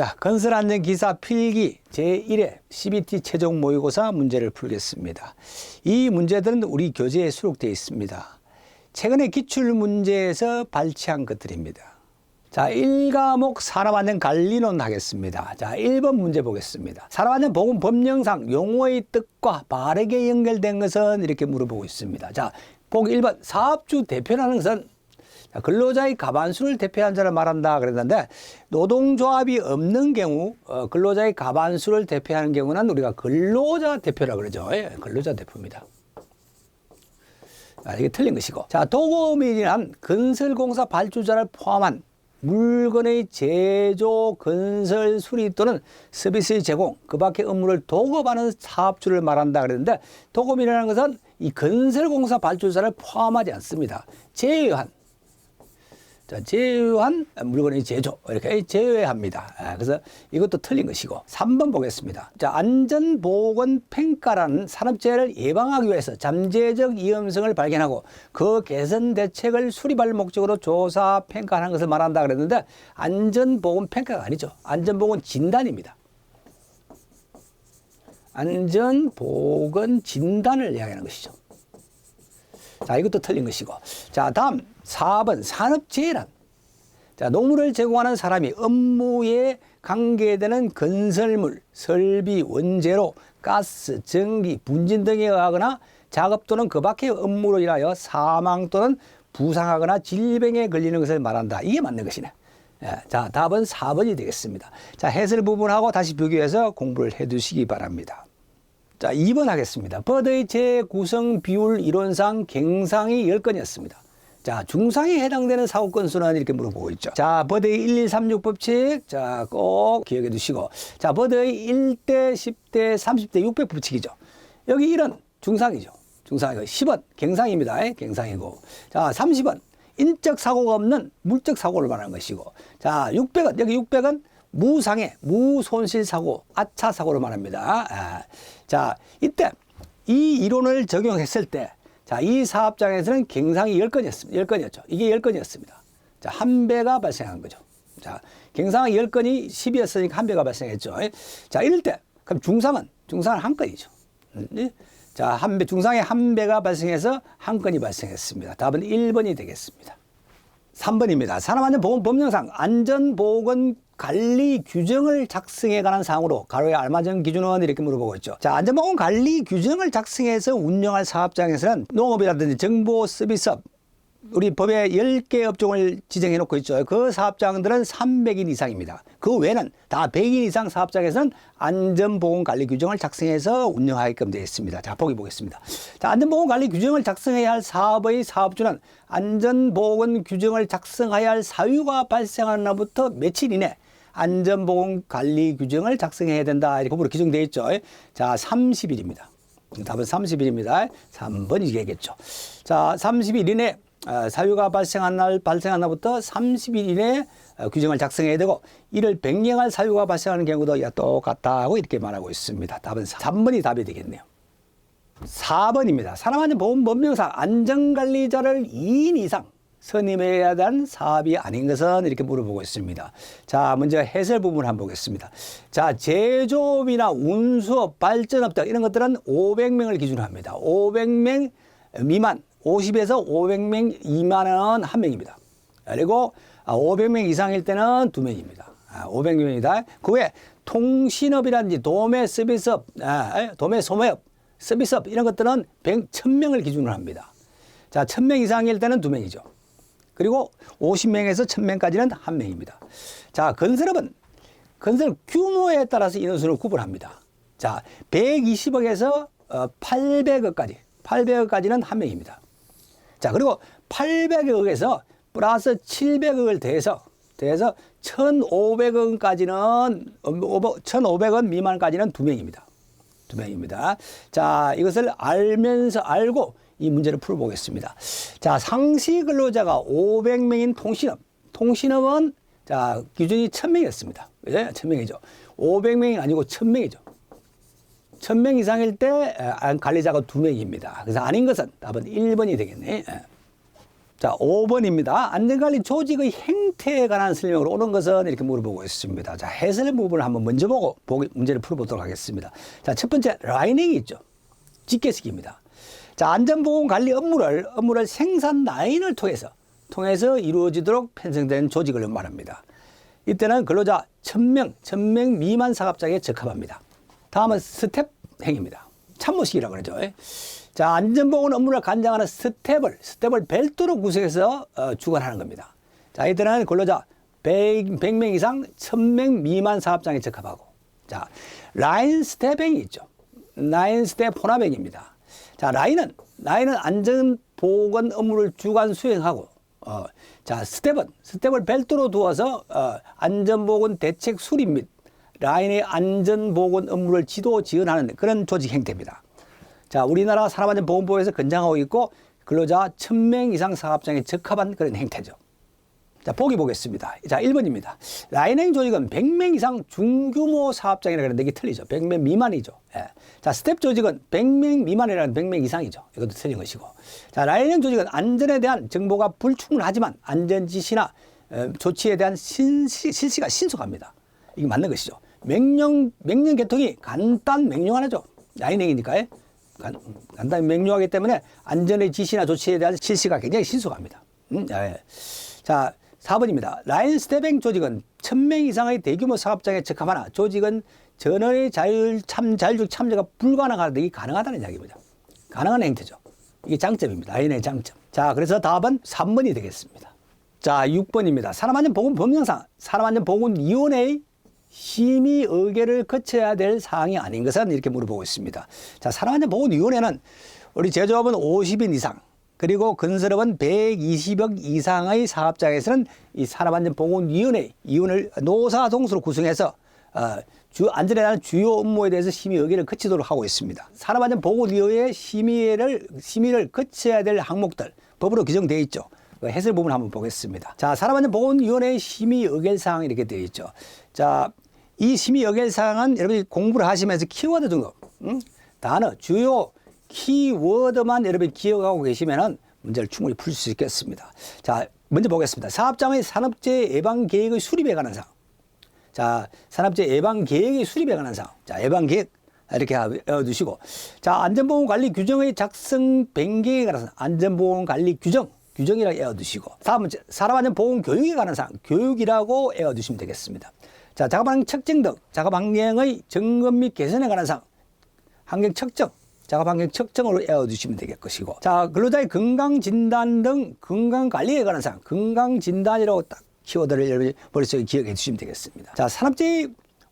자, 건설안전기사 필기 제1회 CBT 최종 모의고사 문제를 풀겠습니다. 이 문제들은 우리 교재에 수록되어 있습니다. 최근에 기출문제에서 발췌한 것들입니다. 자, 1과목 산업안전관리론 하겠습니다. 자, 1번 문제 보겠습니다. 산업안전보건 법령상 용어의 뜻과 바르게 연결된 것은 이렇게 물어보고 있습니다. 자, 보기 1번 사업주 대표라는 것은 근로자의 가반수를 대표한 자를 말한다 그랬는데, 노동조합이 없는 경우 근로자의 가반수를 대표하는 경우는 우리가 근로자 대표라 그러죠. 예, 근로자 대표입니다. 이게 틀린 것이고, 자, 도급인이란 건설공사 발주자를 포함한 물건의 제조, 건설, 수리 또는 서비스의 제공, 그 밖의 업무를 도급하는 사업주를 말한다 그랬는데, 도급인이라는 것은 이 건설공사 발주자를 포함하지 않습니다. 제외한 물건의 제조, 이렇게 제외합니다. 그래서 이것도 틀린 것이고, 3번 보겠습니다. 자, 안전보건평가라는 산업재해를 예방하기 위해서 잠재적 위험성을 발견하고 그 개선 대책을 수립할 목적으로 조사, 평가하는 것을 말한다 그랬는데, 안전보건평가가 아니죠. 안전보건 진단입니다. 안전보건 진단을 이야기하는 것이죠. 자, 이것도 틀린 것이고. 자, 다음 4번 산업재해란, 자, 노무를 제공하는 사람이 업무에 관계되는 건설물, 설비, 원재료, 가스, 전기, 분진 등에 의하거나 작업 또는 그 밖의 업무로 인하여 사망 또는 부상하거나 질병에 걸리는 것을 말한다. 이게 맞는 것이네. 자, 답은 4번이 되겠습니다. 자, 해설 부분하고 다시 비교해서 공부를 해 두시기 바랍니다. 자, 2번 하겠습니다. 버드의 재구성 비율 이론상 갱상이 10건이었습니다. 자, 중상에 해당되는 사고 건수는 이렇게 물어보고 있죠. 자, 버드의 1136 법칙, 자, 꼭 기억해 두시고, 자, 버드의 1대, 10대, 30대, 600 법칙이죠. 여기 1은 중상이죠. 중상이고, 10은 갱상입니다. 갱상이고. 자, 30은 인적 사고가 없는 물적 사고를 말하는 것이고, 자, 600은, 여기 600은 무상해, 무손실 사고, 아차 사고를 말합니다. 자, 이때 이 이론을 적용했을 때, 자, 이 사업장에서는 갱상이 10건이었죠. 이게 10건이었습니다. 자, 한 배가 발생한 거죠. 자, 갱상이 10건이 10이었으니까 한 배가 발생했죠. 자, 이럴 때, 그럼 중상은 한 건이죠. 자, 중상에 한 배가 발생해서 한 건이 발생했습니다. 답은 1번이 되겠습니다. 3번입니다. 산업안전보건법령상 안전보건 관리 규정을 작성해 가는 사항으로 가로에 알맞은 기준은 이렇게 물어보고 있죠. 자, 안전보건 관리 규정을 작성해서 운영할 사업장에서는 농업이라든지 정보 서비스업, 우리 법에 10개 업종을 지정해 놓고 있죠. 그 사업장들은 300인 이상입니다. 그 외에는 다 100인 이상 사업장에서는 안전보건관리 규정을 작성해서 운영하게끔 되어 있습니다. 자, 보기 보겠습니다. 자, 안전보건관리 규정을 작성해야 할 사업의 사업주는 안전보건 규정을 작성해야 할 사유가 발생하는 날부터 며칠 이내 안전보건관리 규정을 작성해야 된다. 이렇게 법으로 규정되어 있죠. 자, 30일입니다. 답은 30일입니다. 3번이 되겠죠. 자, 30일 이내 사유가 발생한 날부터 30일 이내에 규정을 작성해야 되고, 이를 변경할 사유가 발생하는 경우도 똑같다고 이렇게 말하고 있습니다. 답은 3번이 답이 되겠네요. 4번입니다. 산업안전보건법령상 안전관리자를 2인 이상 선임해야 하는 사업이 아닌 것은 이렇게 물어보고 있습니다. 자, 먼저 해설 부분 한번 보겠습니다. 자, 제조업이나 운수업, 발전업 등 이런 것들은 500명을 기준으로 합니다. 500명 미만, 50에서 500명 미만은 1명입니다. 그리고 500명 이상일 때는 2명입니다. 500명이다. 그 외에 통신업이라든지 도매 서비스업, 도매 소매업, 서비스업 이런 것들은 1000명을 기준으로 합니다. 자, 1000명 이상일 때는 2명이죠. 그리고 50명에서 1000명까지는 1명입니다. 자, 건설업은 건설 규모에 따라서 인원수를 구분합니다. 자, 120억에서 800억까지는 1명입니다. 자, 그리고 800억에서 플러스 700억을 더해서 1,500억까지는 1,500원 미만까지는 2명입니다. 2명입니다. 자, 이것을 알고 이 문제를 풀어보겠습니다. 자, 상시 근로자가 500명인 통신업은 자, 기준이 1000명이었습니다. 그죠? 1000명이죠. 500명이 아니고 1000명이죠. 1000명 이상일 때 관리자가 2명입니다. 그래서 아닌 것은 답은 1번이 되겠네. 자, 5번입니다. 안전관리 조직의 행태에 관한 설명으로 오는 것은 이렇게 물어보고 있습니다. 자, 해설 부분을 한번 먼저 보고 문제를 풀어보도록 하겠습니다. 자, 첫 번째, 라이닝이 있죠. 직계식입니다. 자, 안전보건관리 업무를 생산 라인을 통해서 이루어지도록 편성된 조직을 말합니다. 이때는 근로자 1000명 미만 사업장에 적합합니다. 다음은 스텝 행위입니다. 참모식이라고 그러죠. 자, 안전보건 업무를 관장하는 스텝을 별도로 구성해서 주관하는 겁니다. 자, 이때는 근로자 100명 이상 1000명 미만 사업장에 적합하고, 자, 라인 스텝 행위 있죠. 라인 스텝 혼합행위입니다. 자, 라인은 안전보건 업무를 주관 수행하고, 자, 스텝을 별도로 두어서 안전보건 대책 수립 및 라인의 안전보건 업무를 지원하는 그런 조직 형태입니다. 자, 우리나라 산업안전보건법에서 권장하고 있고 근로자 1000명 이상 사업장에 적합한 그런 형태죠. 자, 보기 보겠습니다. 자, 1번입니다. 라인행 조직은 100명 이상 중규모 사업장이라고 하는데 이게 틀리죠. 100명 미만이죠. 예. 자, 스텝 조직은 100명 미만이라는 100명 이상이죠. 이것도 틀린 것이고. 자, 라인행 조직은 안전에 대한 정보가 불충분하지만 안전지시나 조치에 대한 실시가 신속합니다. 이게 맞는 것이죠. 명령 개통이 간단 명료하죠. 라인행이니까. 간단히 명료하기 때문에 안전의 지시나 조치에 대한 실시가 굉장히 신속합니다. 예. 자, 4번입니다. 라인 스텝행 조직은 1000명 이상의 대규모 사업장에 적합하나 조직은 전원의 자율적 참여가 불가능하다. 이게 가능하다는 이야기입니다. 가능한 행태죠. 이게 장점입니다. 라인의 장점. 자, 그래서 답은 3번이 되겠습니다. 자, 6번입니다. 산업안전보건법령상 산업안전보건위원회의 심의 의결을 거쳐야 될 사항이 아닌 것은 이렇게 물어보고 있습니다. 자, 산업안전보건위원회는 우리 제조업은 50인 이상, 그리고 건설업은 120억 이상의 사업장에서는 이 산업안전보건위원회를 노사동수로 구성해서 안전에 대한 주요 업무에 대해서 심의 의결을 거치도록 하고 있습니다. 산업안전보건위원회의 심의를 거쳐야 될 항목들 법으로 규정되어 있죠. 해설 부분 한번 보겠습니다. 자, 산업안전보건위원회의 심의 의결 사항이 이렇게 되어 있죠. 자, 이 심의 의결 사항은 여러분이 공부를 하시면서 키워드 정도, 단어, 주요 키워드만 여러분이 기억하고 계시면은 문제를 충분히 풀 수 있겠습니다. 자, 먼저 보겠습니다. 사업장의 산업재해 예방 계획의 수립에 관한 사항. 자, 산업재해 예방 계획의 수립에 관한 사항. 자, 예방 계획 이렇게 외워두시고, 자, 안전보건관리 규정의 작성 변경에 관한 사항. 안전보건관리 규정이라고 외워두시고, 다음 번째 산업안전보건 교육에 관한 사항. 교육이라고 외워두시면 되겠습니다. 자, 작업환경 측정 등 작업환경의 점검 및 개선에 관한 사항. 환경 측정. 작업환경 측정으로 외워두시면 될 것이고, 자, 근로자의 건강진단 등 건강관리에 관한 사항, 건강진단이라고 딱 키워드를 여러분이 머릿속에 기억해 주시면 되겠습니다. 자, 산업재해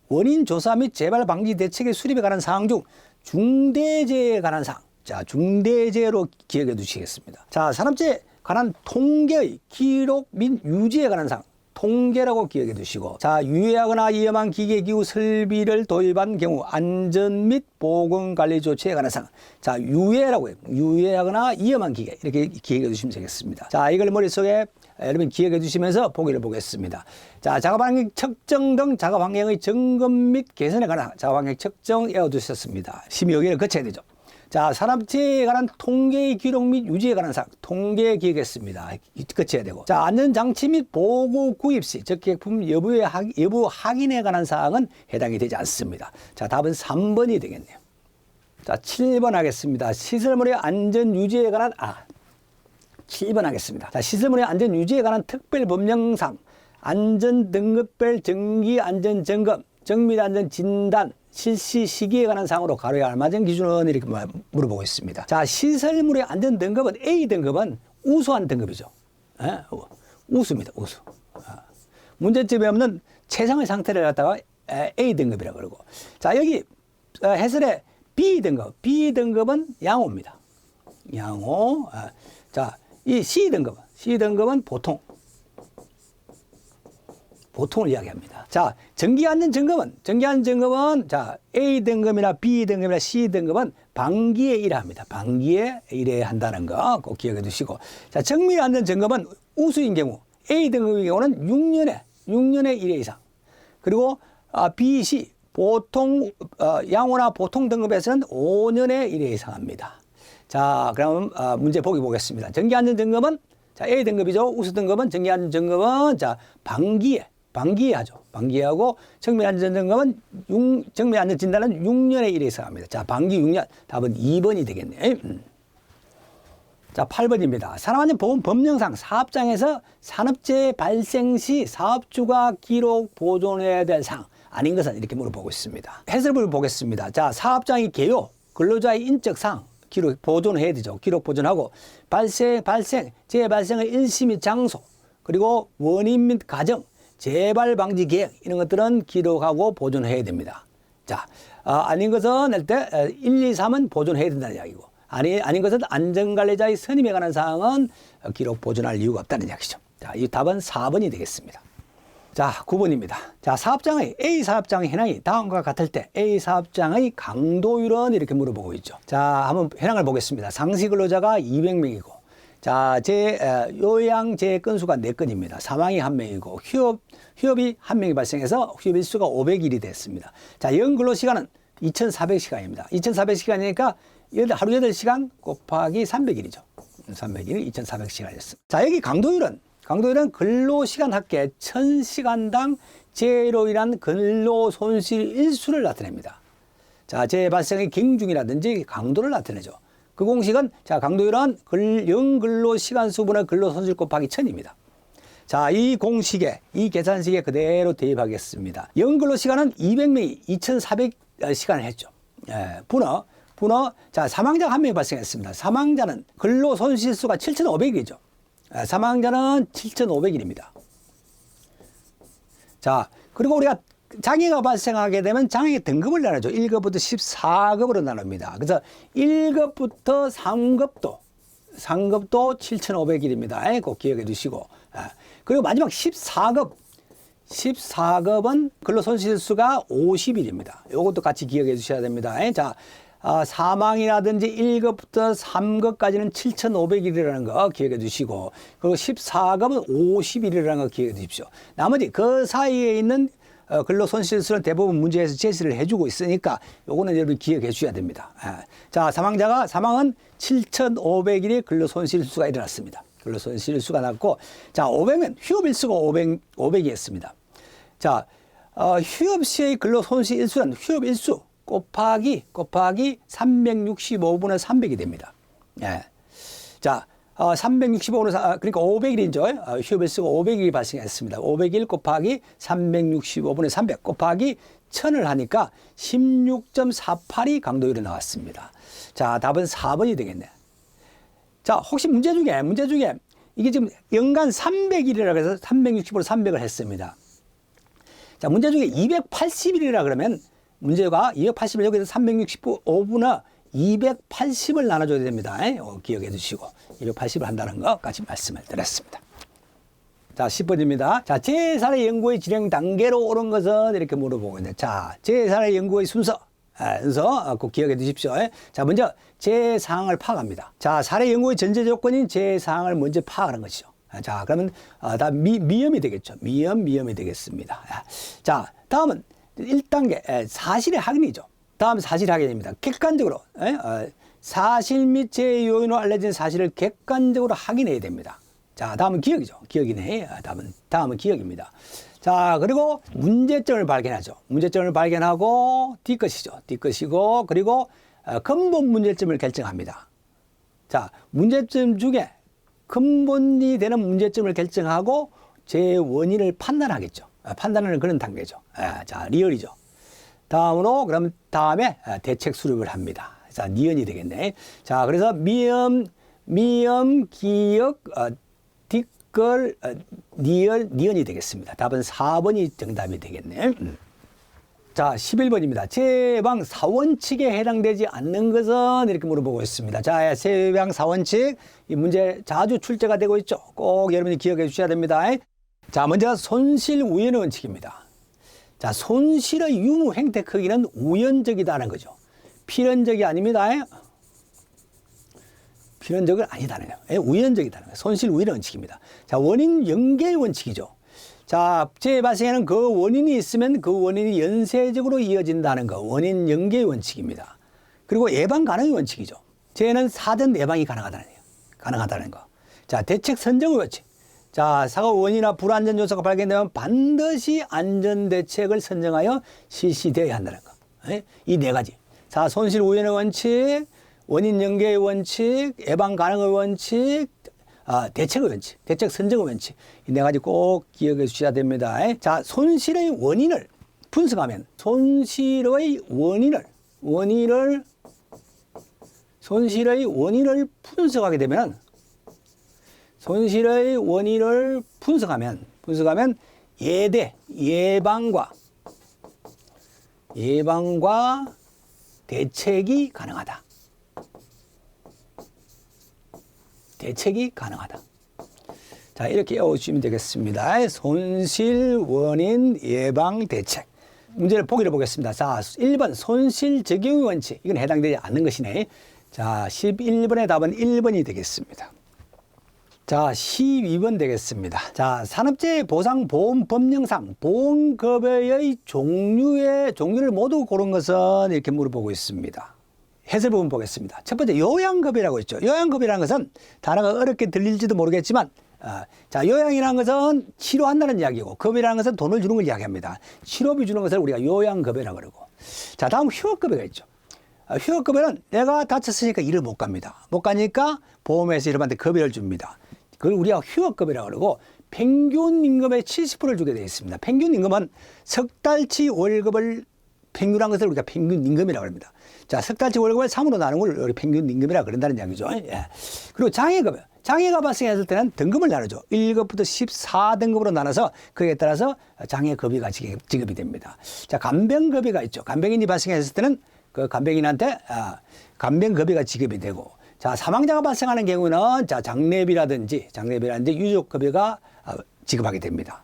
원인 조사 및 재발 방지 대책의 수립에 관한 사항 중 중대재해에 관한 사항, 자, 중대재해로 기억해 두시겠습니다. 자, 산업재해 관한 통계의 기록 및 유지에 관한 사항, 통계라고 기억해 두시고, 자, 유해하거나 위험한 기계 기구 설비를 도입한 경우 안전 및 보건 관리 조치에 관한 사항. 자, 유해라고 해요. 유해하거나 위험한 기계 이렇게 기억해 두시면 되겠습니다. 자, 이걸 머릿속에 여러분 기억해 두시면서 보기를 보겠습니다. 자, 작업환경 측정 등 작업환경의 점검 및 개선에 관한 작업환경 측정 외워두셨습니다. 심의 의결을 거쳐야 되죠. 자, 산업재해에 관한 통계의 기록 및 유지에 관한 사항, 통계 기억했습니다. 거쳐야 되고. 자, 안전장치 및 보고 구입 시 적객품 여부 확인에 관한 사항은 해당이 되지 않습니다. 자, 답은 3번이 되겠네요. 자, 7번 하겠습니다. 시설물의 안전 유지에 관한 7번 하겠습니다. 자, 시설물의 안전 유지에 관한 특별 법령상 안전 등급별 정기 안전 점검, 정밀 안전 진단 실시 시기에 관한 사항으로 가로에 알맞은 기준은 이렇게 물어보고 있습니다. 자, 시설물의 안전 등급은 A 등급은 우수한 등급이죠. 우수입니다. 우수. 문제점이 없는 최상의 상태를 갖다가 A 등급이라고 그러고, 자, 여기 해설에 B 등급은 양호입니다. 양호. 자, 이 C 등급은 보통을 이야기합니다. 자, 정기안전 점검은 자, A 등급이나 B 등급이나 C 등급은 반기에 1회 합니다. 반기에 1회 한다는 거 꼭 기억해 두시고, 자, 정밀 안전 점검은 우수인 경우 A 등급의 경우는 6년에 1회 이상, 그리고 B, C 보통 양호나 보통 등급에서는 5년에 1회 이상 합니다. 자, 그럼 문제 보기 보겠습니다. 정기안전 점검은 자, A 등급이죠. 우수 등급은 정리안전점검은 자, 반기에 하죠. 반기하고 정밀안전점검은 정밀안전진단은 6년에 1회서 합니다. 자, 반기 6년. 답은 2번이 되겠네. 자, 8번입니다. 산업안전보건 법령상 사업장에서 산업재해 발생 시 사업주가 기록 보존해야 될 사항 아닌 것은 이렇게 물어보고 있습니다. 해설을 보겠습니다. 자, 사업장의 개요, 근로자의 인적 사항 기록 보존해야 되죠. 기록 보존하고 재해 발생의 일시 및 장소, 그리고 원인 및 과정, 재발 방지 계획 이런 것들은 기록하고 보존해야 됩니다. 자, 아닌 것은 낼 때 1, 2, 3은 보존해야 된다는 이야기고, 아닌 것은 안전관리자의 선임에 관한 사항은 기록 보존할 이유가 없다는 이야기죠. 자, 이 답은 4번이 되겠습니다. 자, 9번입니다. 자, A 사업장의 현황이 다음과 같을 때 A 사업장의 강도율은 이렇게 물어보고 있죠. 자, 한번 현황을 보겠습니다. 상시 근로자가 200명이고, 자, 요양재해 건수가 4건입니다. 사망이 1명이고, 휴업이 1명이 발생해서 휴업 일수가 500일이 됐습니다. 자, 연근로시간은 2,400시간입니다. 2,400시간이니까 하루 8시간 곱하기 300일이죠. 300일이 2,400시간이었습니다. 자, 여기 강도율은 근로시간 합계 1000시간당 재해로 인한 근로손실 일수를 나타냅니다. 자, 재해 발생의 경중이라든지 강도를 나타내죠. 그 공식은, 자, 강도율은 연근로시간 수분의 근로손실 곱하기 1000입니다. 자, 이 공식에, 이 계산식에 그대로 대입하겠습니다. 연근로시간은 200명이 2,400시간을 했죠. 예, 분어. 자, 사망자가 1명이 발생했습니다. 사망자는 근로손실수가 7,500일이죠. 사망자는 7,500일입니다. 자, 그리고 우리가 장애가 발생하게 되면 장애 등급을 나누죠. 1급부터 14급으로 나눕니다. 그래서 1급부터 3급도 7,500일입니다. 꼭 기억해 두시고. 그리고 마지막 14급은 근로손실수가 50일입니다. 이것도 같이 기억해 주셔야 됩니다. 자, 사망이라든지 1급부터 3급까지는 7,500일이라는 거 기억해 두시고, 그리고 14급은 50일이라는 거 기억해 두십시오. 나머지 그 사이에 있는 근로손실수는 대부분 문제에서 제시를 해주고 있으니까 요거는 여러분 기억해 주셔야 됩니다. 자, 사망은 7,500일의 근로손실수가 일어났습니다. 근로손실수가 났고, 자, 500면 휴업일수가 500이었습니다. 자, 휴업 시의 근로손실일수는 휴업일수 곱하기 365분의 300이 됩니다. 예. 자, 365분의 그러니까 500일이죠. 휴업일수가 500일이 발생했습니다. 500일 곱하기 365분의 300 곱하기 1000을 하니까 16.48이 강도율이 나왔습니다. 자, 답은 4번이 되겠네. 자, 혹시 문제 중에 이게 지금 연간 300일이라고 해서 365로 300을 했습니다. 자, 문제 중에 280일이라 그러면 문제가 280을 여기서 365분의 280을 나눠줘야 됩니다. 기억해 두시고 280을 한다는 것까지 말씀을 드렸습니다. 자, 10번입니다. 자, 재해사례 연구의 진행 단계로 오른 것은 이렇게 물어보고 있는데, 자, 재해사례 연구의 순서 꼭 기억해 두십시오. 자, 먼저 재해 상황을 파악합니다. 자, 사례 연구의 전제 조건인 재해 상황을 먼저 파악하는 것이죠. 자, 그러면 다 미염이 되겠죠. 미염이 되겠습니다. 자, 다음은 1단계 사실의 확인이죠. 다음 사실 확인입니다. 객관적으로 사실 및 재해 요인으로 알려진 사실을 객관적으로 확인해야 됩니다. 자, 다음은 기억이죠. 기억이네. 다음은 기억입니다. 자, 그리고 문제점을 발견하죠. 문제점을 발견하고 뒤끝이고, 그리고 근본 문제점을 결정합니다. 자, 문제점 중에 근본이 되는 문제점을 결정하고 제 원인을 판단하겠죠. 판단하는 그런 단계죠. 자, 리얼이죠. 다음에 대책 수립을 합니다. 자, 니언이 되겠네. 자, 그래서 미음, 기억, 뒷글, 니언이 되겠습니다. 답은 4번이 정답이 되겠네. 자, 11번입니다. 재해방 4원칙에 해당되지 않는 것은 이렇게 물어보고 있습니다. 자, 재해방 4원칙, 이 문제 자주 출제가 되고 있죠. 꼭 여러분이 기억해 주셔야 됩니다. 자, 먼저 손실 우연의 원칙입니다. 자, 손실의 유무 행태 크기는 우연적이다는 거죠. 필연적이 아닙니다. 필연적은 아니다네요. 우연적이다는 거예요. 손실 우연의 원칙입니다. 자, 원인 연계의 원칙이죠. 자, 재해 발생에는 그 원인이 있으면 그 원인이 연쇄적으로 이어진다는 거, 원인 연계의 원칙입니다. 그리고 예방 가능의 원칙이죠. 재해는 사전 예방이 가능하다는 거. 자, 대책 선정의 원칙. 자, 사고 원인이나 불안전 요소가 발견되면 반드시 안전대책을 선정하여 실시되어야 한다는 거. 이 네 가지. 자, 손실 우연의 원칙, 원인 연계의 원칙, 예방 가능의 원칙, 대책의 원칙, 대책 선정의 원칙. 이 네 가지 꼭 기억해 주셔야 됩니다. 자, 손실의 원인을 분석하면 손실의 원인을 분석하게 되면 손실의 원인을 분석하면 예방과 대책이 가능하다. 자, 이렇게 외워주시면 되겠습니다. 손실, 원인, 예방, 대책. 문제를 보기를 보겠습니다. 자, 1번 손실 적용의 원칙. 이건 해당되지 않는 것이네. 자, 11번의 답은 1번이 되겠습니다. 자, 12번 되겠습니다. 자, 산업재해 보상 보험 법령상 보험급여의 종류를 모두 고른 것은 이렇게 물어보고 있습니다. 해설 부분 보겠습니다. 첫 번째 요양급여라고 있죠. 요양급여라는 것은 단어가 어렵게 들릴지도 모르겠지만 자, 요양이라는 것은 치료한다는 이야기고 급여라는 것은 돈을 주는 걸 이야기합니다. 치료비 주는 것을 우리가 요양급여라고 그러고. 자, 다음 휴업급여가 있죠. 휴업급여는 내가 다쳤으니까 일을 못 갑니다. 못 가니까 보험회사 이름한테 급여를 줍니다. 그걸 우리가 휴업급여라고 그러고 평균 임금의 70%를 주게 되어 있습니다. 평균 임금은 석 달치 월급을 평균한 것을 우리가 평균 임금이라고 합니다. 자, 석 달치 월급을 3으로 나눈 걸 우리 평균 임금이라고 그런다는 이야기죠. 예. 그리고 장애급여. 장애가 발생했을 때는 등급을 나누죠. 1급부터 14등급으로 나눠서 그에 따라서 장애급여가 지급이 됩니다. 자, 간병급여가 있죠. 간병인이 발생했을 때는 그 간병인한테 간병급여가 지급이 되고, 자, 사망자가 발생하는 경우는 자, 장례비라든지 유족급여가 지급하게 됩니다.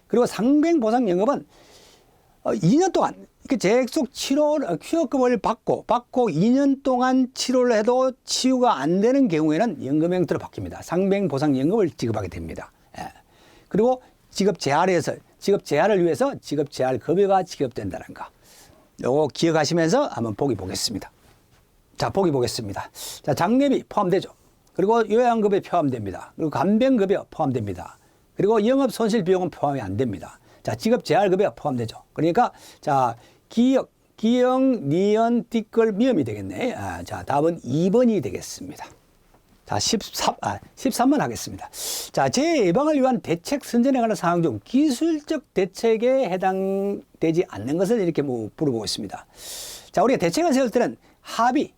그리고 상병보상연금은 2년 동안 계속 휴업급여를 받고 2년 동안 치료를 해도 치유가 안 되는 경우에는 연금 형태로 바뀝니다. 상병보상연금을 지급하게 됩니다. 예. 그리고 직업재활을 위해서 직업재활급여가 지급된다는 거. 요거 기억하시면서 한번 보기 보겠습니다. 자, 보기 보겠습니다. 자, 장례비 포함되죠. 그리고 요양급여 포함됩니다. 그리고 간병급여 포함됩니다. 그리고 영업 손실 비용은 포함이 안 됩니다. 자, 직업재활급여 포함되죠. 그러니까 자, 기역, 니은, 띠끌, 미음이 되겠네. 자, 답은 2번이 되겠습니다. 자, 13번 하겠습니다. 자, 재해 예방을 위한 대책 선전에 관한 사항 중 기술적 대책에 해당되지 않는 것을 이렇게 물어보고 있습니다. 자, 우리가 대책을 세울 때는 합의의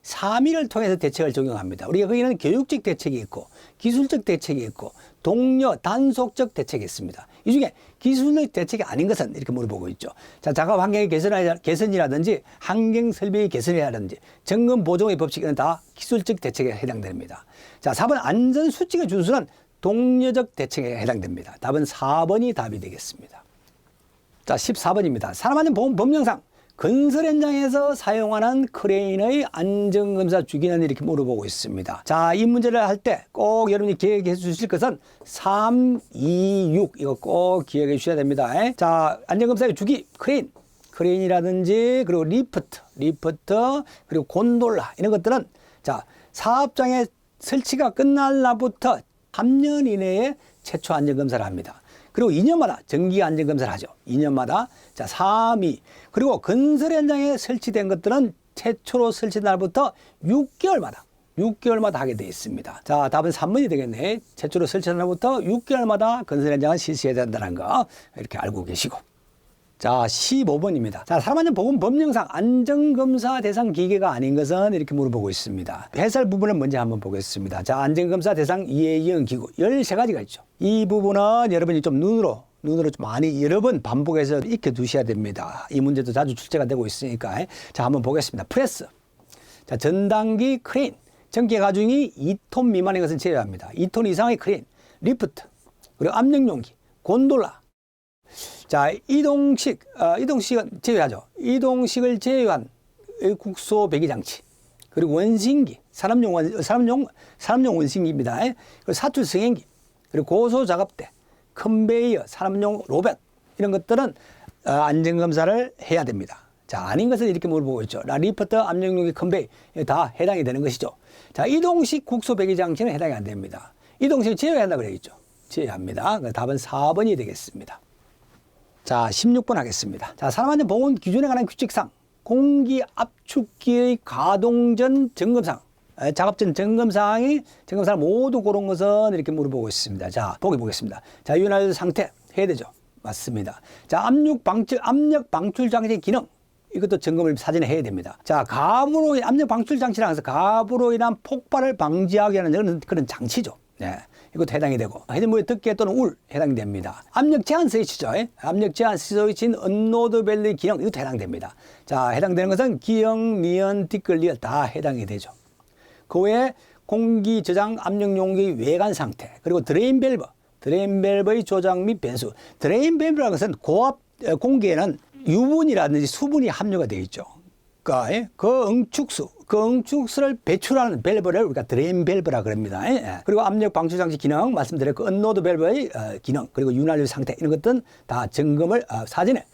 3위를 통해서 대책을 적용합니다. 우리가 거기는 교육적 대책이 있고 기술적 대책이 있고 동료 단속적 대책이 있습니다. 이 중에 기술적 대책이 아닌 것은 이렇게 물어보고 있죠. 자, 작업 환경의 개선이라든지 환경 설비의 개선이라든지 점검 보정의 법칙은 다 기술적 대책에 해당됩니다. 자, 4번 안전 수칙의 준수는 동료적 대책에 해당됩니다. 답은 4번이 답이 되겠습니다. 자, 14번입니다. 산업안전보험 법령상 건설 현장에서 사용하는 크레인의 안전검사 주기는 이렇게 물어보고 있습니다. 자, 이 문제를 할 때 꼭 여러분이 기억해 주실 것은 3, 2, 6 이거 꼭 기억해 주셔야 됩니다. 자, 안전검사의 주기 크레인이라든지 그리고 리프트 그리고 곤돌라 이런 것들은 자, 사업장의 설치가 끝날 날부터 3년 이내에 최초 안전검사를 합니다. 그리고 2년마다 정기 안전검사를 하죠. 2년마다. 자, 3위. 그리고 건설 현장에 설치된 것들은 최초로 설치된 날부터 6개월마다 하게 되어 있습니다. 자, 답은 3번이 되겠네. 최초로 설치된 날부터 6개월마다 건설 현장을 실시해야 된다는 거 이렇게 알고 계시고. 자, 15번입니다. 자, 산업안전보건 법령상 안전검사 대상 기계가 아닌 것은 이렇게 물어보고 있습니다. 해설 부분을 먼저 한번 보겠습니다. 자, 안전검사 대상 이해이용 기구 13가지가 있죠. 이 부분은 여러분이 좀 눈으로 좀 많이 여러 번 반복해서 익혀 두셔야 됩니다. 이 문제도 자주 출제가 되고 있으니까. 자, 한번 보겠습니다. 프레스. 자, 전단기 크레인. 전기 가중이 2톤 미만인 것은 제외합니다. 2톤 이상의 크레인. 리프트. 그리고 압력용기. 곤돌라. 자, 이동식은 제외하죠. 이동식을 제외한 국소 배기장치. 그리고 원심기. 산업용 원심기입니다. 그리고 사출 승행기. 그리고 고소 작업대. 컨베이어, 산업용 로봇 이런 것들은 안전검사를 해야 됩니다. 자, 아닌 것을 이렇게 물어보고 있죠. 리프터, 압력용기, 컨베이 다 해당이 되는 것이죠. 자, 이동식 국소 배기 장치는 해당이 안 됩니다. 이동식을 제어해야 한다고 그랬죠. 제어합니다. 답은 4번이 되겠습니다. 자, 16번 하겠습니다. 자, 산업안전보건 기준에 관한 규칙상 공기 압축기의 가동 전 점검상, 작업 전 점검사항을 모두 고른 것은 이렇게 물어보고 있습니다. 자, 보겠습니다. 자, 윤활유 상태 해야 되죠. 맞습니다. 자, 압력 방출 장치 기능. 이것도 점검을 사전에 해야 됩니다. 자, 압력 방출 장치라고 해서 가부로 인한 폭발을 방지하게 하는 그런 장치죠. 네. 이것도 해당이 되고, 해전물의 덮개 또는 울 해당이 됩니다. 압력 제한 스위치죠. 압력 제한 스위치인 언로드 밸리 기능, 이것도 해당됩니다. 자, 해당되는 것은 기형, 니은, 티끌, 리얼 다 해당이 되죠. 그 외에 공기 저장 압력 용기 외관 상태, 그리고 드레인 밸브의 조작 및 변수. 드레인 밸브라는 것은 고압 공기에는 유분이라든지 수분이 함유가 되어 있죠. 그러니까 그 응축수를 배출하는 밸브를 우리가 드레인 밸브라 그럽니다. 그리고 압력 방출 장치 기능 말씀드렸고, 언로드 밸브의 기능, 그리고 윤활유 상태, 이런 것들은 다 점검을 사전에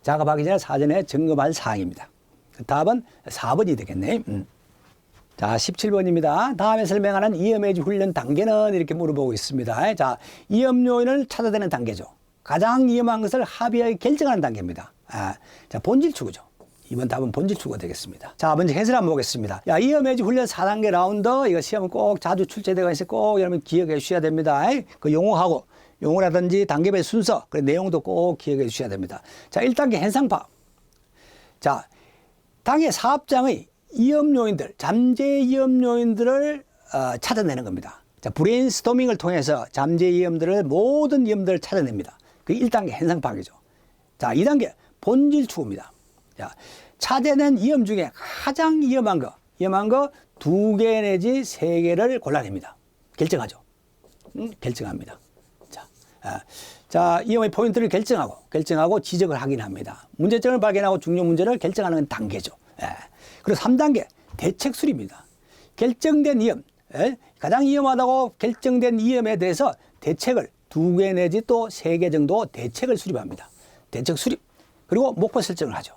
작업하기 전에 사전에 점검할 사항입니다. 답은 4번이 되겠네. 자, 17번입니다. 다음에 설명하는 이염해지 훈련 단계는 이렇게 물어보고 있습니다. 자, 이염 요인을 찾아내는 단계죠. 가장 위험한 것을 합의하여 결정하는 단계입니다. 자, 본질 추구죠. 이번 답은 본질 추구가 되겠습니다. 자, 먼저 해설 한번 보겠습니다. 야, 이염해지 훈련 4단계 라운드, 이거 시험은 꼭 자주 출제되어 있으니 꼭 여러분 기억해 주셔야 됩니다. 그 용어라든지 단계별 순서, 그 내용도 꼭 기억해 주셔야 됩니다. 자, 1단계 현상 파악. 자, 당해 사업장의 위험 요인들, 잠재 위험 요인들을 찾아내는 겁니다. 자, 브레인스토밍을 통해서 잠재 위험들을, 모든 위험들을 찾아냅니다. 그게 1단계 현상 파악이죠. 자, 2단계 본질 추구입니다. 자, 찾아낸 위험 중에 가장 위험한 거 2개 내지 3개를 골라냅니다. 결정하죠. 결정합니다. 자, 위험의 포인트를 결정하고 지적을 확인합니다. 문제점을 발견하고 중요 문제를 결정하는 단계죠. 그리고 3단계 대책 수립입니다. 결정된 위험, 가장 위험하다고 결정된 위험에 대해서 대책을 2개 내지 또 3개 정도 대책을 수립합니다. 대책 수립. 그리고 목표 설정을 하죠.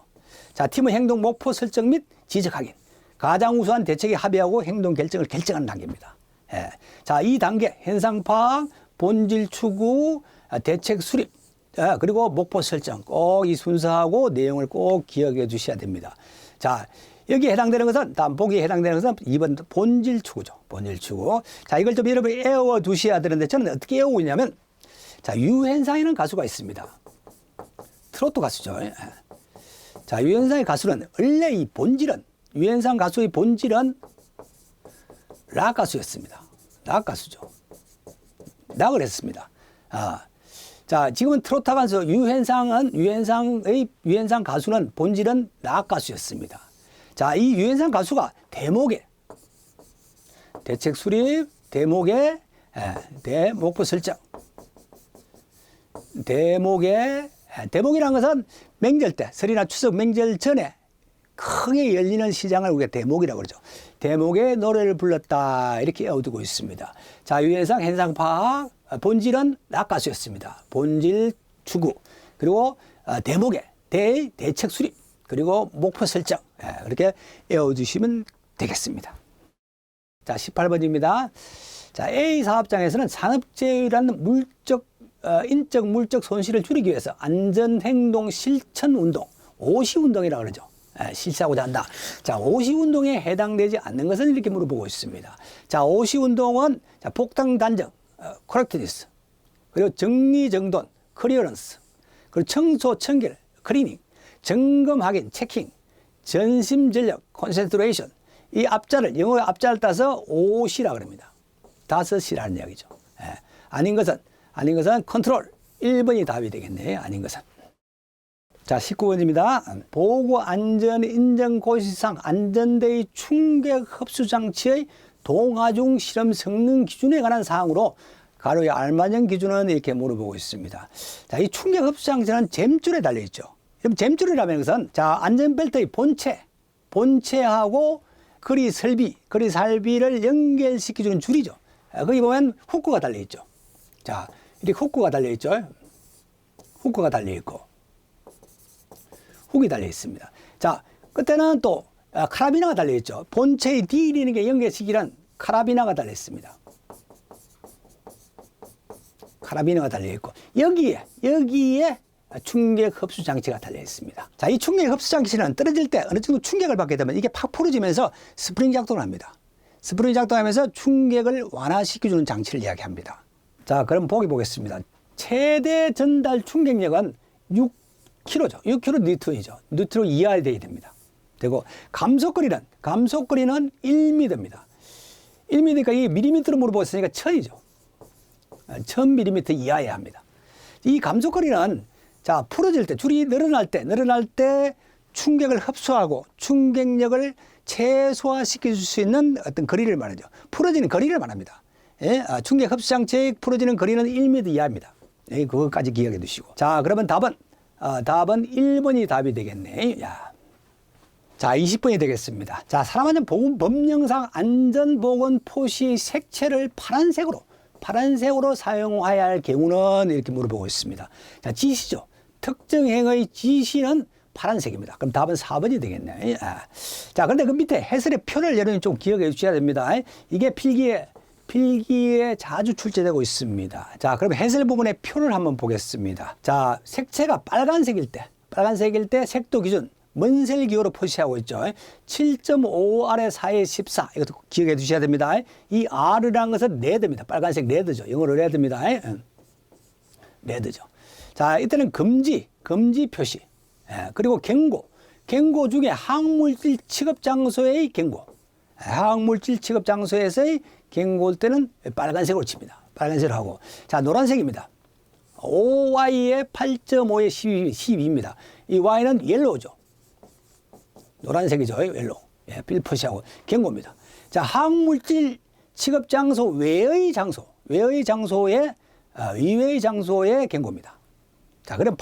자, 팀의 행동 목표 설정 및 지적 확인. 가장 우수한 대책에 합의하고 행동 결정을 결정하는 단계입니다. 자, 이 단계 현상 파악, 본질 추구, 대책 수립, 그리고 목표 설정 꼭 이 순서하고 내용을 꼭 기억해 주셔야 됩니다. 자, 여기에 해당되는 것은, 다음 보기에 해당되는 것은 2번 본질 추구죠. 본질 추구. 자, 이걸 좀 여러분이 외워 두셔야 되는데 저는 어떻게 외우고 있냐면, 자, 유현상이라는 가수가 있습니다. 트로트 가수죠. 자, 유현상의 가수는 원래 이 본질은, 유현상 가수의 본질은 락 가수였습니다. 락 가수죠. 락을 했습니다. 자, 지금은 트로트 가수 유현상 가수는 본질은 락 가수였습니다. 자, 이 유현상 가수가 대목에 대책 수립, 대목에 대목표 설정, 대목이라는 것은 명절 때, 설이나 추석 명절 전에 크게 열리는 시장을 우리가 대목이라고 그러죠. 대목에 노래를 불렀다, 이렇게 외워두고 있습니다. 자, 유현상 현상 파악, 본질은 락 가수였습니다. 본질 추구, 그리고 대목에 대책 수립, 그리고 목표 설정, 그렇게 외워주시면 되겠습니다. 자, 18번입니다. 자, A 사업장에서는 산업재해라는 인적 물적 손실을 줄이기 위해서 안전행동 실천 운동, OC 운동이라고 그러죠. 실시하고자 한다. 자, OC 운동에 해당되지 않는 것은 이렇게 물어보고 있습니다. 자, OC 운동은 폭탄 단정, correctness, 그리고 정리정돈, clearance, 그리고 청소 청결, 클리닝, 점검 확인, 체킹, 전심 전력, concentration, 이 앞자를, 영어의 앞자를 따서 OC라고 합니다. 5C라는 이야기죠. 아닌 것은 컨트롤. 1번이 답이 되겠네요. 아닌 것은. 자, 19번입니다. 보고 안전 인정 고시상 안전대의 충격 흡수 장치의 동아중 실험 성능 기준에 관한 사항으로 가로의 알맞은 기준은 이렇게 물어보고 있습니다. 자, 이 충격 흡수 장치는 잼줄에 달려 있죠. 그럼 잼줄이라는 것은, 자, 안전벨트의 본체하고 거리 살비를 연결시켜주는 줄이죠. 거기 보면 후크가 달려 있죠. 자, 이렇게 후크가 달려 있죠. 후크가 달려 있고, 훅이 달려 있습니다. 자, 그때는 또 카라비나가 달려있죠. 본체의 D라는 게 연계시키는 카라비나가 달려있습니다. 카라비나가 달려있고 여기에 충격 흡수 장치가 달려 있습니다. 자, 이 충격 흡수 장치는 떨어질 때 어느 정도 충격을 받게 되면 이게 팍 풀어지면서 스프링 작동을 합니다. 스프링 작동하면서 충격을 완화시켜주는 장치를 이야기합니다. 자, 그럼 보겠습니다. 최대 전달 충격력은 6kg죠. 6kg 뉴턴이죠. 뉴턴 이하에 돼야 됩니다. 되고 감속거리는 1m입니다. 1m니까 이 밀리미터로 물어보았으니까 1000이죠. 1000mm 이하여야 합니다. 이 감속거리는 자, 풀어질 때, 줄이 늘어날 때 충격을 흡수하고 충격력을 최소화시킬 수 있는 어떤 거리를 말하죠. 풀어지는 거리를 말합니다. 예? 충격 흡수 장치의 풀어지는 거리는 1m 이하입니다. 예, 그것까지 기억해 두시고. 자, 그러면 답은 1번이 답이 되겠네. 야. 자, 20번이 되겠습니다. 자, 사람한테 법령상 안전보건 표시 색채를 파란색으로 사용해야 할 경우는 이렇게 물어보고 있습니다. 자, 지시죠. 특정행의 지시는 파란색입니다. 그럼 답은 4번이 되겠네. 자, 그런데 그 밑에 해설의 표를 여러분이 좀 기억해 주셔야 됩니다. 이게 필기에 자주 출제되고 있습니다. 자, 그럼 해설 부분의 표를 한번 보겠습니다. 자, 색채가 빨간색일 때 색도 기준 먼셀 기호로 표시하고 있죠. 7.5 아래 4에 14. 이것도 기억해 두셔야 됩니다. 이 R라는 것은 레드입니다. 빨간색 레드죠. 영어로 레드입니다. 레드죠. 자, 이때는 금지 표시. 그리고 경고 중에 화학물질 취급 장소의 경고. 화학물질 취급 장소에서의 경고일 때는 빨간색으로 칩니다. 빨간색으로 하고. 자, 노란색입니다. OY에 8.5에 12입니다. 이 Y는 옐로우죠. 노란색이죠. 옐로우. 예, 빌 표시하고 경고입니다. 자, 화학물질 취급 장소 외의 장소의 이외의 장소의 경고입니다. 자, 그럼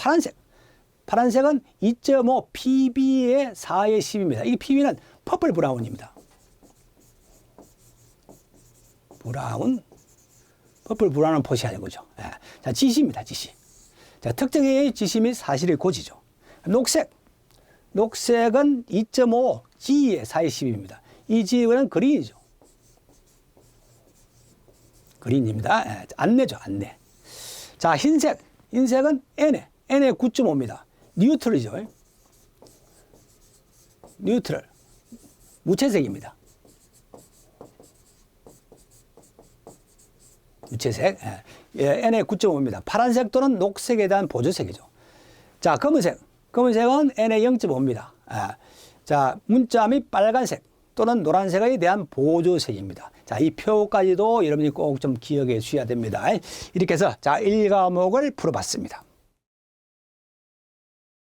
파란색은 2.5 PB에 4에 10입니다. 이 PB는 퍼플 브라운입니다. 퍼플 브라운은 표시하는 거죠. 예. 자, 지시입니다. 지시. 자, 특정의 지시 및 사실의 고지죠. 녹색은 2.5 G에 4에 10입니다. 이 G는 그린이죠. 그린입니다. 예. 안내죠. 안내. 자, 흰색은 N에 9.5입니다. 뉴트럴이죠. 뉴트럴. 무채색입니다. 무채색. 예, N에 9.5입니다. 파란색 또는 녹색에 대한 보조색이죠. 자, 검은색은 N에 0.5입니다. 자, 문자 및 빨간색 또는 노란색에 대한 보조색입니다. 자, 이 표까지도 여러분이 꼭 좀 기억해 주셔야 됩니다. 이렇게 해서 자, 1과목을 풀어봤습니다.